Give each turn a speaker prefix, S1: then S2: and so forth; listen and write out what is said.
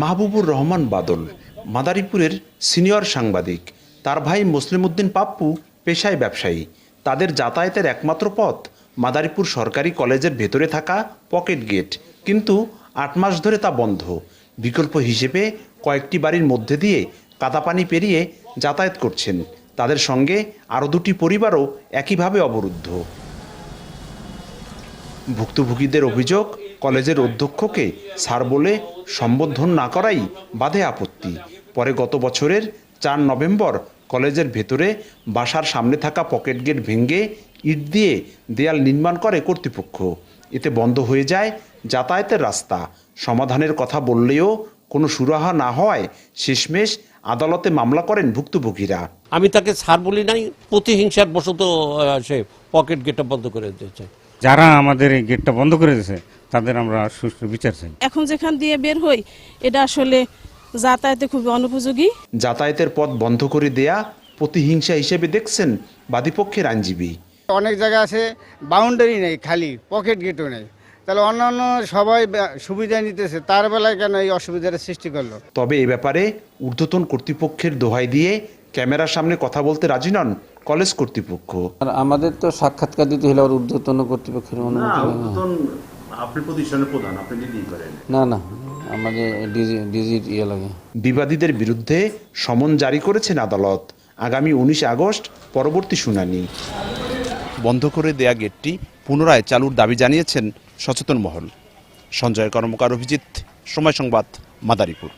S1: মাহবুবুর রহমান বাদল মাদারীপুরের সিনিয়র সাংবাদিক। তার ভাই মুসলিম উদ্দিন পাপ্পু পেশায় ব্যবসায়ী। তাদের যাতায়াতের একমাত্র পথ মাদারীপুর সরকারি কলেজের ভেতরে থাকা পকেট গেট, কিন্তু ৮ মাস ধরে তা বন্ধ। বিকল্প হিসেবে কয়েকটি বাড়ির মধ্যে দিয়ে কাদাপানি পেরিয়ে যাতায়াত করছেন। তাদের সঙ্গে আরও 2টি পরিবারও একইভাবে অবরুদ্ধ। ভুক্তভোগীদের অভিযোগ, কলেজের অধ্যক্ষকে স্যার বলে সম্বোধন না করাই বাধে আপত্তি। পরে গত বছরের 4 নভেম্বর কলেজের ভেতরে বাসার সামনে থাকা পকেট গেট ভেঙে ইট দিয়ে দেয়াল নির্মাণ করে কর্তৃপক্ষ। এতে বন্ধ হয়ে যায় যাতায়াতের রাস্তা। সমাধানের কথা বললেও কোনো সুরাহা না হওয়ায় শেষমেশ আদালতে মামলা করেন ভুক্তভোগীরা।
S2: আমি তাকে স্যার বলি নাই, প্রতিহিংসার বশত সে পকেট গেটটা বন্ধ করে দিয়েছে।
S3: যারা আমাদের এই গেটটা বন্ধ করে দিয়েছে তাদের আমরা সুষ্ঠু বিচার চাই।
S4: এখন যেখান দিয়ে বের হই এটা আসলে যাতায়াতে খুবই অনুপযোগী।
S1: যাতায়াতের পথ বন্ধ করে দেয়া প্রতিহিংসা হিসেবে দেখছেন বাদীপক্ষের আইনজীবী।
S5: অনেক জায়গা আছে বাউন্ডারি নেই, খালি পকেট গেটও নেই, তাহলে অন্যান্য সবাই সুবিধা নিতেছে, তার বেলায় কেন এই অসুবিধার সৃষ্টি করলো?
S1: তবে এ ব্যাপারে ঊর্ধ্বতন কর্তৃপক্ষের দোহাই দিয়ে ক্যামেরার সামনে কথা বলতে রাজি নন কলেজ কর্তৃপক্ষ।
S6: আর আমাদের তো সাক্ষাৎকার দিতে হলে ঊর্ধ্বতন কর্তৃপক্ষের অনুমতি।
S1: আপনি প্রতিষ্ঠানের প্রধান, আপনি দিতেই পারেন।
S6: না, আমাদের ডিজি লাগে।
S1: বিবাদীদের বিরুদ্ধে সমন জারি করেছেন আদালত। আগামী 19 আগস্ট পরবর্তী শুনানি। বন্ধ করে দেয়া গেটটি পুনরায় চালুর দাবি জানিয়েছেন সচেতন মহল। সঞ্জয় কর্মকার, অভিজিৎ, সময় সংবাদ, মাদারীপুর।